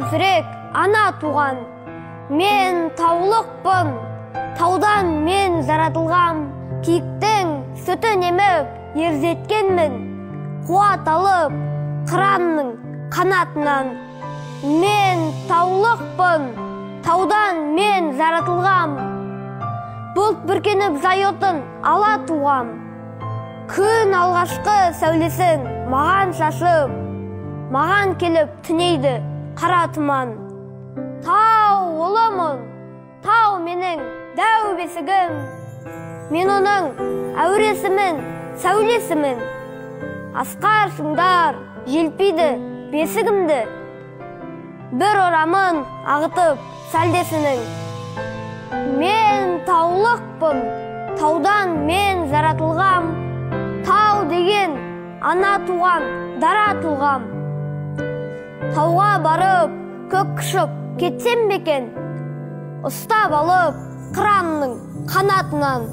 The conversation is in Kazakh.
өсірек ана туған. Мен таулықпын, таудан мен жаратылғам. Киіктің сүтін еміп ерзеткенмін, қуат алып қыранның қанатынан. Мен таулықпын, таудан мен жаратылғам. Бұлт бүркеніп жайотын ала туғам. Күн алғашқы сәулесін маған шашып, маған келіп түнейді қара тұман. Тау ұлымын, тау менің дәу бесігім. Мен оның әуресімін, сәулесімін. Асқар шыңдар желпиді бесігімді. Бір орамын ағытып сәлдесінің. Мен таулықпын, таудан мен жаратылғам. Тау деген ана туған дара тұлғам. Тауға барып көк құшып кетсем бекен, ұстап алып қыранның қанатынан.